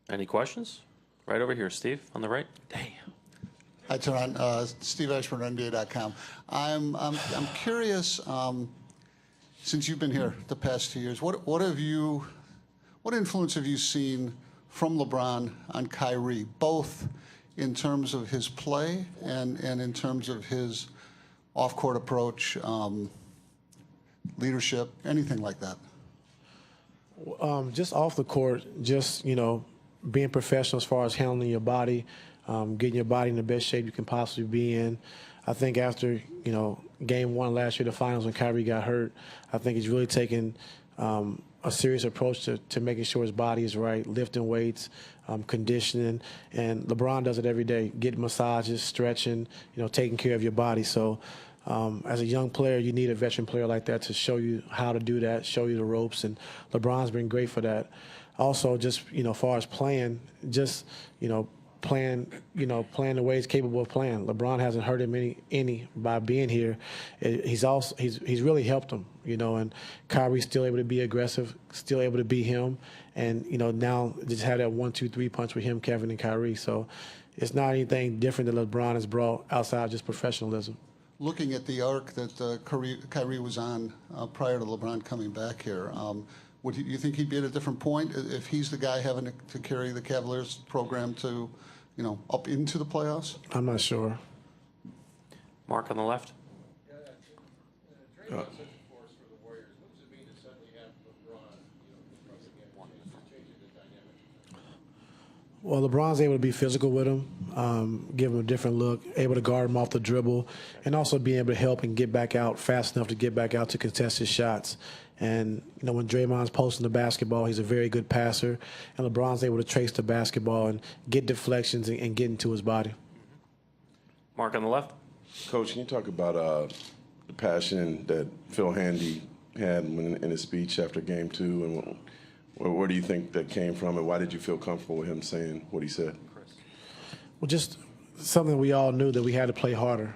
Any questions? Right over here, Steve, on the right. Damn. Hi, Tyronn. Steve Ashburn, NBA.com. I'm curious. Since you've been here the past 2 years, what influence have you seen from LeBron on Kyrie, both in terms of his play and in terms of his off-court approach, leadership, anything like that? Just off the court, just, being professional as far as handling your body, getting your body in the best shape you can possibly be in. I think after, game one last year, the finals, when Kyrie got hurt, I think he's really taken a serious approach to making sure his body is right, lifting weights, conditioning. And LeBron does it every day, getting massages, stretching, taking care of your body. So as a young player, you need a veteran player like that to show you how to do that, show you the ropes. And LeBron's been great for that. Also, just, as far as playing, just, playing the way he's capable of playing. LeBron hasn't hurt him any by being here. He's really helped him, and Kyrie's still able to be aggressive, still able to be him, and now just have that 1-2-3 punch with him, Kevin, and Kyrie. So it's not anything different that LeBron has brought outside just professionalism. Looking at the arc that Kyrie was on prior to LeBron coming back here, would you think he'd be at a different point if he's the guy having to carry the Cavaliers program to, up into the playoffs? I'm not sure. Mark on the left. Draymond's such a force for the Warriors. What does it mean to suddenly have LeBron, from the game, changing the dynamic? Well, LeBron's able to be physical with him, give him a different look, able to guard him off the dribble, and also being able to help and get back out fast enough to get back out to contest his shots. And, when Draymond's posting the basketball, he's a very good passer, and LeBron's able to trace the basketball and get deflections and get into his body. Mark on the left. Coach, can you talk about the passion that Phil Handy had in his speech after Game 2, and where do you think that came from, and why did you feel comfortable with him saying what he said? Well, just something we all knew, that we had to play harder.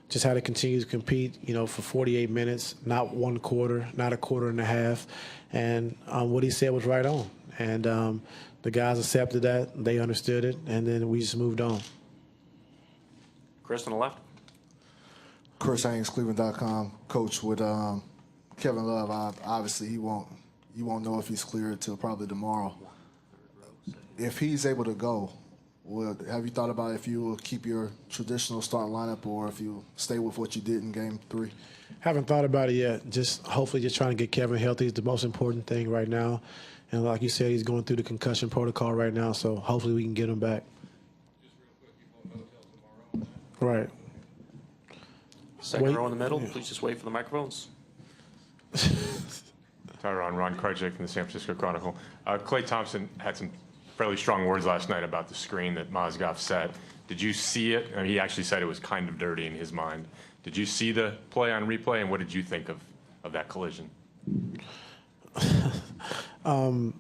Just had to continue to compete, for 48 minutes, not one quarter, not a quarter and a half. And what he said was right on. And the guys accepted that, they understood it, and then we just moved on. Chris on the left. Chris Haynes, Cleveland.com. Coach, with Kevin Love, obviously you won't know if he's cleared till probably tomorrow. If he's able to go, have you thought about if you will keep your traditional starting lineup or if you stay with what you did in Game 3? Haven't thought about it yet. Hopefully just trying to get Kevin healthy is the most important thing right now. And like you said, he's going through the concussion protocol right now, so hopefully we can get him back. Just real quick, you won't know till tomorrow. Right. Second row in the middle. Please just wait for the microphones. Tyronn, Ron Krajcik from the San Francisco Chronicle. Klay Thompson had some fairly strong words last night about the screen that Mozgov set. Did you see it? He actually said it was kind of dirty in his mind. Did you see the play on replay, and what did you think of that collision? Timo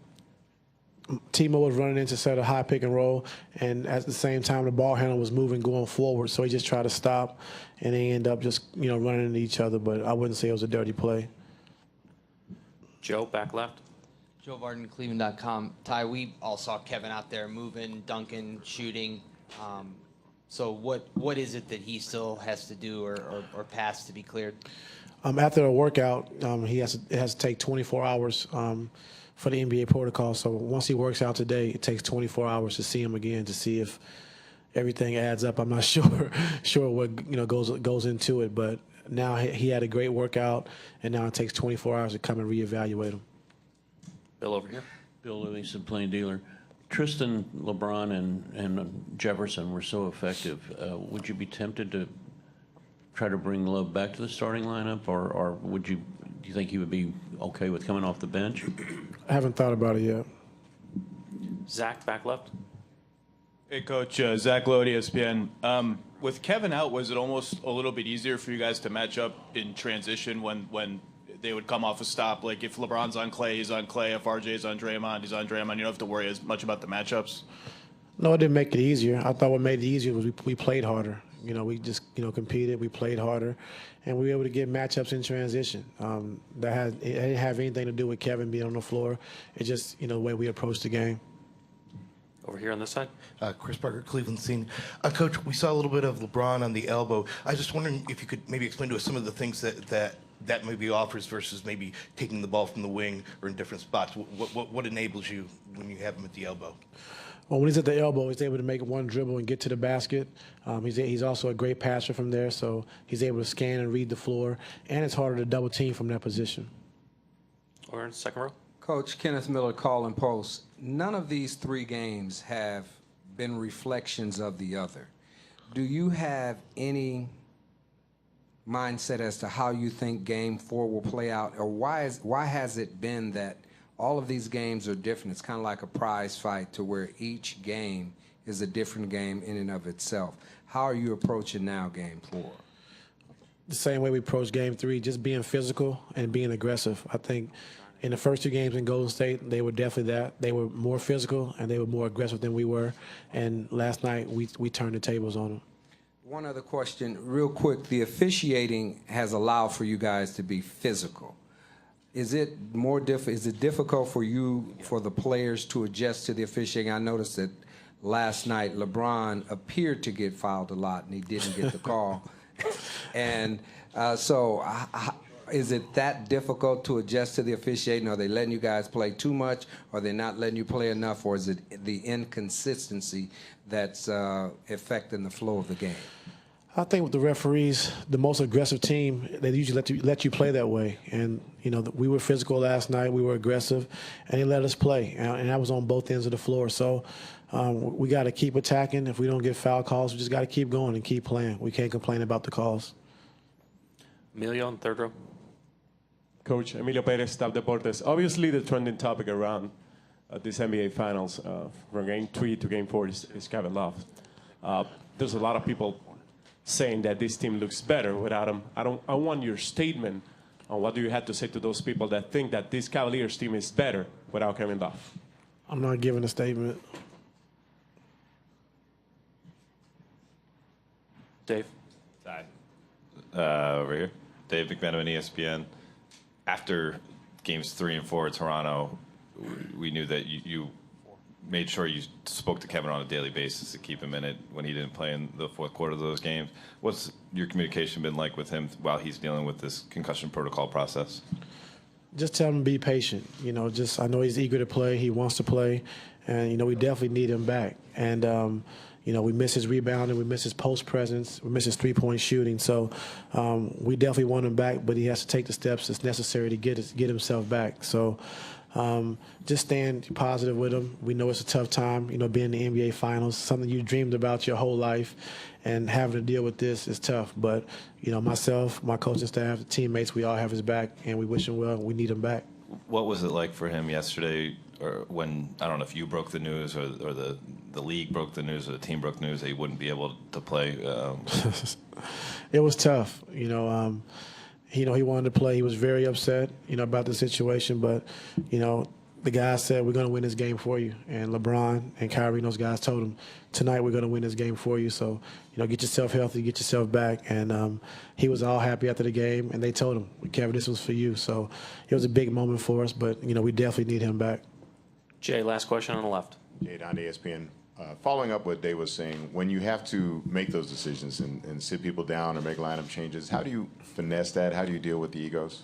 was running in to set a high pick and roll, and at the same time the ball handler was moving, going forward, so he just tried to stop, and they end up just running into each other, but I wouldn't say it was a dirty play. Joe, back left. Joe Varden, Cleveland.com. Ty, we all saw Kevin out there moving, dunking, shooting. So what is it that he still has to do or pass to be cleared? After a workout, it has to take 24 hours for the NBA protocol. So once he works out today, it takes 24 hours to see him again to see if everything adds up. I'm not sure what goes into it, but now he had a great workout, and now it takes 24 hours to come and reevaluate him. Bill over here. Bill Livingston, plain dealer. Tristan, LeBron, and Jefferson were so effective. Would you be tempted to try to bring Love back to the starting lineup, or do you think he would be okay with coming off the bench? I haven't thought about it yet. Zach, back left. Hey, Coach. Zach Lodi, ESPN. With Kevin out, was it almost a little bit easier for you guys to match up in transition when they would come off a stop? Like if LeBron's on Klay, he's on Klay. If RJ's on Draymond, he's on Draymond. You don't have to worry as much about the matchups? No, it didn't make it easier. I thought what made it easier was we played harder. We just competed. We played harder, and we were able to get matchups in transition. It didn't have anything to do with Kevin being on the floor. It's just the way we approached the game. Over here on this side. Chris Parker, Cleveland Scene. Coach, we saw a little bit of LeBron on the elbow. I was just wondering if you could maybe explain to us some of the things that maybe offers versus maybe taking the ball from the wing or in different spots. What enables you when you have him at the elbow? Well, when he's at the elbow, he's able to make one dribble and get to the basket. He's also a great passer from there, so he's able to scan and read the floor, and it's harder to double team from that position. Over in the second row. Coach, Kenneth Miller, Call and Post. None of these 3 games have been reflections of the other. Do you have any mindset as to how you think Game 4 will play out, or why has it been that all of these games are different? It's kind of like a prize fight to where each game is a different game in and of itself. How are you approaching now Game 4? The same way we approached Game 3, just being physical and being aggressive. I think in the first 2 games in Golden State, they were definitely that. They were more physical and they were more aggressive than we were. And last night, we turned the tables on them. One other question, real quick. The officiating has allowed for you guys to be physical. Is it difficult for you, for the players, to adjust to the officiating? I noticed that last night LeBron appeared to get fouled a lot and he didn't get the call. And so is it that difficult to adjust to the officiating? Are they letting you guys play too much? Are they not letting you play enough? Or is it the inconsistency that's affecting the flow of the game? I think with the referees, the most aggressive team, they usually let you play that way. And, we were physical last night. We were aggressive, and they let us play. And that was on both ends of the floor. So we got to keep attacking. If we don't get foul calls, we just got to keep going and keep playing. We can't complain about the calls. Emilio in third row. Coach, Emilio Perez, Staff Deportes. Obviously, the trending topic around this NBA Finals from Game 3 to Game 4 is Kevin Love. There's a lot of people saying that this team looks better without him. I want your statement on what do you have to say to those people that think that this Cavaliers team is better without Kevin Love. I'm not giving a statement. Dave. Hi. Over here. Dave McMenamin, ESPN. After games 3 and 4 at Toronto, we knew that you made sure you spoke to Kevin on a daily basis to keep him in it when he didn't play in the fourth quarter of those games. What's your communication been like with him while he's dealing with this concussion protocol process? Just tell him to be patient. I know he's eager to play. He wants to play. And, we definitely need him back. And, we miss his rebounding. We miss his post presence. We miss his three-point shooting. So we definitely want him back, but he has to take the steps that's necessary to get himself back. So just staying positive with him. We know it's a tough time, being in the NBA Finals, something you dreamed about your whole life, and having to deal with this is tough. But, myself, my coaching staff, teammates, we all have his back, and we wish him well. We need him back. What was it like for him yesterday, or when, I don't know if you broke the news or the league broke the news or the team broke the news that he wouldn't be able to play? It was tough. He wanted to play. He was very upset, about the situation. But, the guys said, we're going to win this game for you. And LeBron and Kyrie and those guys told him, tonight we're going to win this game for you. So, get yourself healthy, get yourself back. And he was all happy after the game. And they told him, Kevin, this was for you. So it was a big moment for us. But, we definitely need him back. Jay, last question on the left. Jay on ESPN. Following up what Dave was saying, when you have to make those decisions and sit people down or make lineup changes, how do you finesse that? How do you deal with the egos?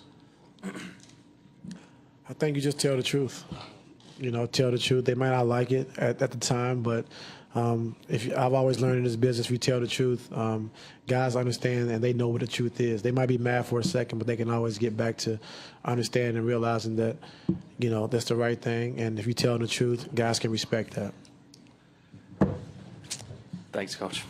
I think you just tell the truth. Tell the truth. They might not like it at the time, but I've always learned in this business, if you tell the truth, guys understand and they know what the truth is. They might be mad for a second, but they can always get back to understanding and realizing that, that's the right thing. And if you tell them the truth, guys can respect that. Thanks, Coach.